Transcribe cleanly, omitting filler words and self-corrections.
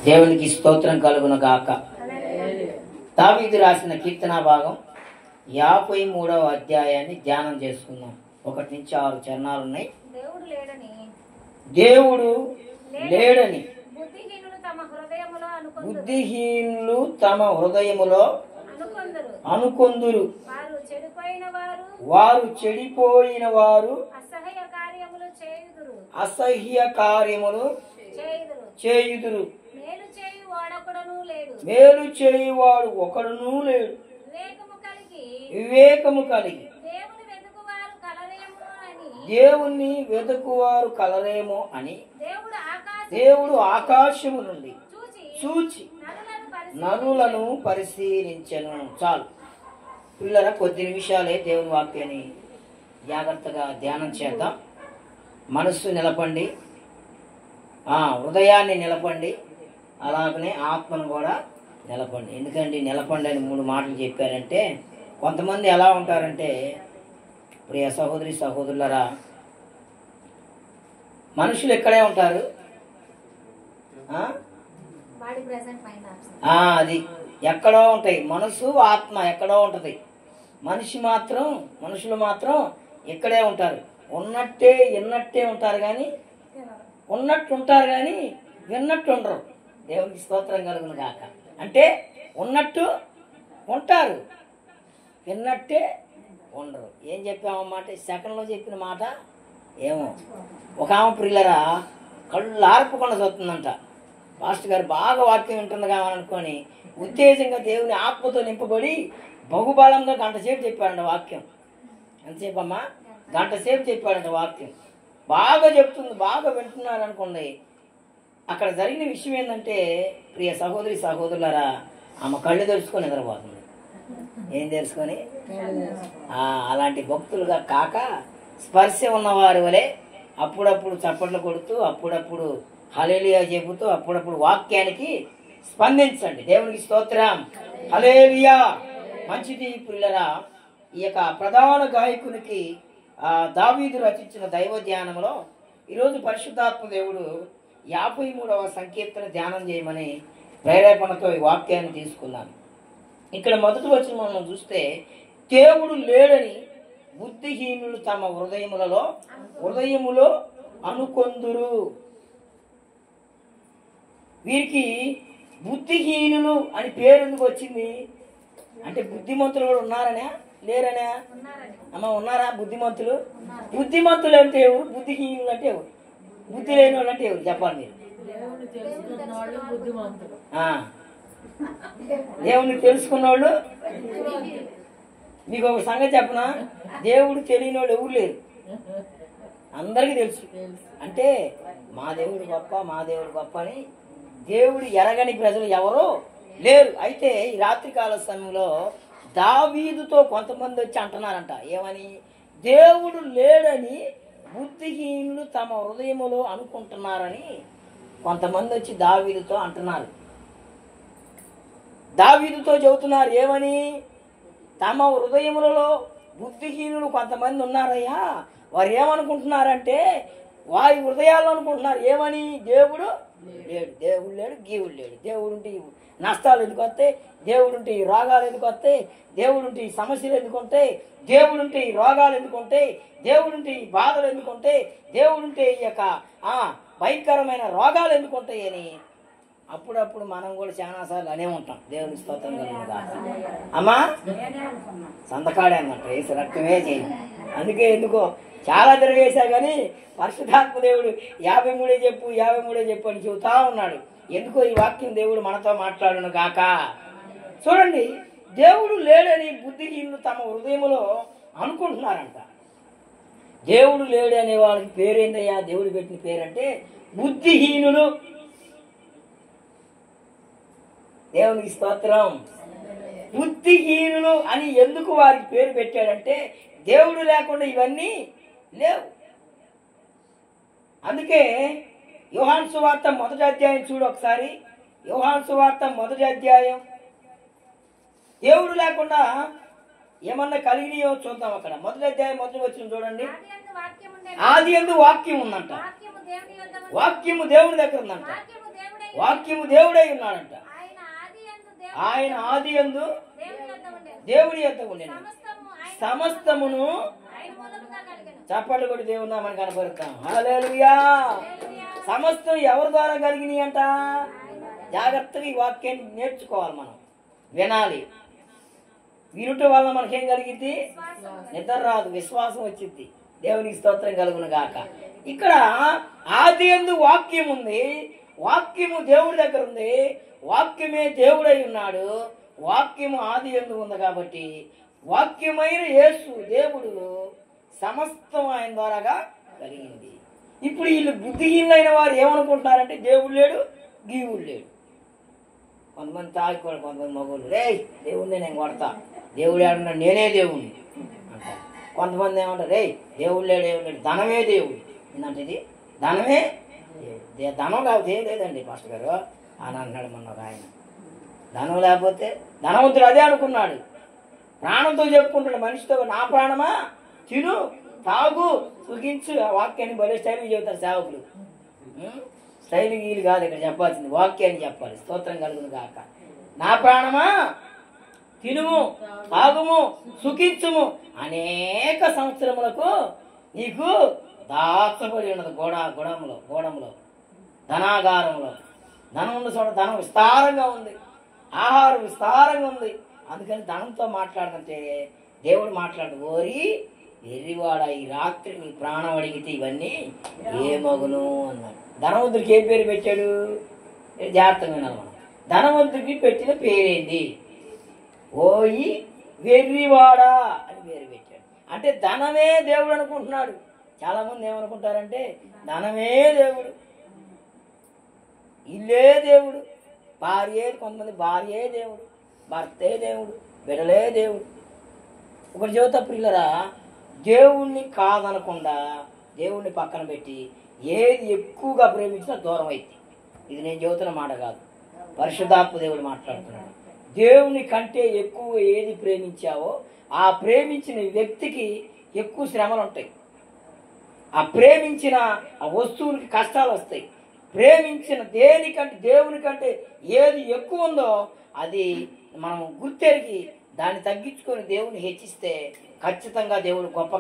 దేవునికి స్తోత్రం కలుగును గాక. దావీదు రాసిన కీర్తన భాగం 53వ అధ్యాయాన్ని ధ్యానం చేసుకుందాం. 1 నుంచి 6 చరణాలు ఉన్నాయి. దేవుడు లేడని బుద్ధిహీనులు తమ హృదయములో అనుకొందురు. వారు చెడిపోయిన వారు అసహ్య కార్యములు చేయుదురు. మేలు చేయువాడు ఒకడునూ లేడు. వివేకము కలిగి దేవుణ్ణి వెతుకువారు కలరేమో అని దేవుడు ఆకాశము నుండి చూచి నరులను పరిశీలించెను. చాలు పిల్లల కొద్ది నిమిషాలే దేవుని వాక్యాన్ని జాగ్రత్తగా ధ్యానం చేద్దాం. మనస్సు నిలపండి, హృదయాన్ని నిలపండి, అలాగనే ఆత్మను కూడా నిలపండి. ఎందుకంటే నిలపండి అని 3 మాటలు చెప్పారంటే కొంతమంది ఎలా ఉంటారంటే, ప్రియ సహోదరి సహోదరులరా, మనుషులు ఎక్కడే ఉంటారు, అది ఎక్కడో ఉంటాయి. మనసు ఆత్మ ఎక్కడో ఉంటది. మనుషులు మాత్రం ఇక్కడే ఉంటారు. విన్నట్టే ఉంటారు కానీ ఉన్నట్టు ఉంటారు కానీ విన్నట్టు ఉండరు. దేవునికి స్తోత్రం కలుగును గాక. అంటే ఉన్నట్టు ఉంటారు, విన్నట్టే ఉండరు. ఏం చెప్పామన్నమాట? సెకండ్లో చెప్పిన మాట ఏమో. ఒక ఆమె ప్రియులరా కళ్ళు ఆర్పకుండా చూస్తుందంట. మాస్టర్ గారు బాగా వాక్యం వింటుంది కావాలనుకొని ఉత్తేజంగా దేవుని ఆత్మతో నింపబడి బహుబలంగా 1 గంట సేపు చెప్పాడంట వాక్యం. ఎంతసేపు అమ్మా? 1 గంట సేపు చెప్పాడంట వాక్యం. బాగా చెప్తుంది, బాగా వింటున్నారు అనుకోండి. అక్కడ జరిగిన విషయం ఏంటంటే, ప్రియ సహోదరి సహోదరులరా, ఆమె కళ్ళు తెరుచుకొని నిద్రపోతుంది. ఏం తెలుసుకొని? అలాంటి భక్తులుగా కాక స్పర్శ ఉన్నవారి వలె అప్పుడప్పుడు చప్పట్లు కొడుతూ, అప్పుడప్పుడు హల్లెలూయా చెబుతూ, అప్పుడప్పుడు వాక్యానికి స్పందించండి. దేవునికి స్తోత్రం, హల్లెలూయా. మంచిది పిల్లరా. ఈ యొక్క ప్రధాన గాయకునికి దావీదు రచించిన దైవ ధ్యానంలో ఈరోజు పరిశుద్ధాత్మ దేవుడు 53వ సంకీర్తన ధ్యానం చేయమని ప్రేరేపణతో ఈ వాక్యాన్ని తీసుకున్నాను. ఇక్కడ మొదటి వచనం మనం చూస్తే, దేవుడు లేడని బుద్ధిహీనులు తమ హృదయములో అనుకొందురు. వీరికి బుద్ధిహీనులు అని పేరు ఎందుకు వచ్చింది అంటే, బుద్ధిమంతులు కూడా ఉన్నారనే లేరనే? అమ్మ ఉన్నారా బుద్ధిమంతులు? బుద్ధిమంతులు అంటే ఎవరు? బుద్ధిహీనులు అంటే ఎవరు? బుద్ధి లేని వాళ్ళు అంటే ఎవరు చెప్పాలి మీరు? దేవుణ్ణి తెలుసుకున్న వాళ్ళు. మీకు ఒక సంగతి చెప్పనా, దేవుడు తెలియని వాళ్ళు ఎవరు లేరు, అందరికీ తెలుసు. అంటే మా దేవుడు గొప్ప అని దేవుడు ఎరగని ప్రజలు ఎవరో లేరు. అయితే ఈ రాత్రికాల సమయంలో దావీదుతో కొంతమంది వచ్చి అంటున్నారంట. ఏమని? దేవుడు లేడని బుద్ధిహీనులు తమ హృదయములో అనుకుంటున్నారని కొంతమంది వచ్చి దావీదుతో అంటున్నారు. దావీదుతో చెబుతున్నారు ఏమని? తమ హృదయములలో బుద్ధిహీనులు కొంతమంది ఉన్నారయ్యా. వారు ఏమనుకుంటున్నారంటే, వారి హృదయాల్లో అనుకుంటున్నారు ఏమని? దేవుడు లేడు, గీవుడు లేడు. దేవుడుంటే ఈ నష్టాలు ఎందుకు వస్తాయి? దేవుడుంటే ఈ రోగాలు ఎందుకు వస్తాయి? దేవుడుంటే ఈ సమస్యలు ఎందుకుంటాయి? దేవుడుంటే ఈ రోగాలు ఎందుకుంటాయి? దేవుడుంటే ఈ బాధలు ఎందుకుంటాయి? దేవుడుంటే ఈ యొక్క భయంకరమైన రోగాలు ఎందుకుంటాయి అని అప్పుడప్పుడు మనం కూడా చాలాసార్లు అనే ఉంటాం. దేవునికి స్తోత్రం కలుగునుగా. అమ్మా సంతకాడే అన్నట్టు వేసి రక్తమే చేయి. అందుకే ఎందుకో చాలా తిరగేసా కానీ పరిశుద్ధాత్మ దేవుడు 53 చెప్పు అని చెబుతా ఉన్నాడు. ఎందుకో ఈ వాక్యం దేవుడు మనతో మాట్లాడును గాక. చూడండి, దేవుడు లేడని బుద్ధిహీనులు తమ హృదయములో అనుకుంటున్నారంట. దేవుడు లేడు అనే వాళ్ళకి పేరేందయ్యా? దేవుడు పెట్టిన పేరంటే బుద్ధిహీనులు. దేవునికి స్తోత్రం. బుద్ధిహీనులు అని ఎందుకు వారికి పేరు పెట్టాడంటే, దేవుడు లేకుండా ఇవన్నీ లేవు. అందుకే యోహాను సువార్త 1వ అధ్యాయం చూడు ఒకసారి. యోహాను సువార్త 1వ అధ్యాయం. దేవుడు లేకుండా ఏమన్నా కలిగినాయో చూద్దాం. అక్కడ 1వ అధ్యాయం 1వ వచనం చూడండి. ఆదియందు వాక్యం ఉందంట. వాక్యము దేవుని దగ్గర ఉందంట. వాక్యము దేవుడై ఉన్నాడంట. ఆయన ఆది యందు దేవుడి యొద్ద ఉండెను, సమస్తమును చప్పట్లు కొట్టి దేవుని నామమున కనపరుస్తాం. హల్లెలూయా. సమస్తం ఎవరి ద్వారా కలిగినాయి అంట? జాగ్రత్తగా ఈ వాక్యాన్ని నేర్చుకోవాలి, మనం వినాలి. వినుట వల్ల మనకేం కలిగింది? నిద్ర రాదు, విశ్వాసం వచ్చింది. దేవునికి స్తోత్రం కలుగును గాక. ఇక్కడ ఆది యందు వాక్యం ఉంది, వాక్యము దేవుడి దగ్గర ఉంది, వాక్యమే దేవుడై ఉన్నాడు. వాక్యము ఆది యందు ఉంది కాబట్టి వాక్యమైన యేసు దేవుడు సమస్తం ఆయన ద్వారాగా కలిగింది. ఇప్పుడు వీళ్ళు బుద్ధిహీనులైన వారు ఏమనుకుంటున్నారంటే దేవుడు లేడు, గీవుడు లేడు. కొంతమంది తాగికోడు, కొంతమంది మగోళ్ళు రే దేవుడిని నేను కొడతా, దేవుడు ఏడున్నాడు, నేనే దేవుడిని అంటారు. కొంతమంది ఏమంటారు, రే దేవుడు లేడు, దేవుడు లేడు, ధనమే దేవుడు. ఏంటంటే ఇది ధనమే దేవుడు, ధనం లేకపోతే ఏం లేదండి మాస్టర్ గారు అని అన్నాడు మొన్న ఒక ఆయన. ధనం లేకపోతే ధనవంతుడు అదే అనుకున్నాడు, ప్రాణంతో చెప్పుకుంటాడు మనిషితో, నా ప్రాణమా తిను తాగు సుఖించు. ఆ వాక్యాన్ని భలే స్టైల్గా చెబుతారు సేవకులు. స్టైల్ గీలు కాదు ఇక్కడ చెప్పాల్సింది, వాక్యాన్ని చెప్పాలి. స్తోత్రం కలుగును గాక. నా ప్రాణమా తినుము తాగుము సుఖించుము, అనేక సంవత్సరములకు నీకు దాచబడి ఉన్నది గోడములో ధనాగారంలో. ధనం ఉన్న చోట ధనం విస్తారంగా ఉంది, ఆహారం విస్తారంగా ఉంది. అందుకని ధనంతో మాట్లాడుతుంటే దేవుడు మాట్లాడు, ఓరి ఎర్రివాడ ఈ రాత్రి నీ ప్రాణం అడిగితే ఇవన్నీ ఏమగును అన్నాడు. ధనవంతుడికి ఏం పేరు పెట్టాడు? జాగ్రత్తగా వినాలి మనం. ధనవంతుడికి పెట్టిన పేరేంటి? ఓయి వెర్రివాడా అని పేరు పెట్టాడు. అంటే ధనమే దేవుడు అనుకుంటున్నాడు. చాలా మంది ఏమనుకుంటారంటే ధనమే దేవుడు, ఇల్లే దేవుడు, కొంతమంది భార్యే దేవుడు, భర్తే దేవుడు, బిడలే దేవుడు. ఒకటి చెబుతా ప్రియులరా, దేవుణ్ణి కాదనకుండా దేవుణ్ణి పక్కన పెట్టి ఏది ఎక్కువగా ప్రేమించినా దూరం అయితే, ఇది నేను చెబుతున్న మాట కాదు, పరిశుద్ధాత్మ దేవుడు మాట్లాడుతున్నాడు. దేవుని కంటే ఎక్కువ ఏది ప్రేమించావో ఆ ప్రేమించిన వ్యక్తికి ఎక్కువ శ్రమలు ఉంటాయి. ఆ ప్రేమించిన ఆ వస్తువులకి కష్టాలు వస్తాయి. ప్రేమించిన దేనికంటే దేవుని కంటే ఏది ఎక్కువ ఉందో అది మనం గుర్తెరిగి దాన్ని తగ్గించుకొని దేవుని హెచ్చిస్తే ఖచ్చితంగా దేవుడు గొప్ప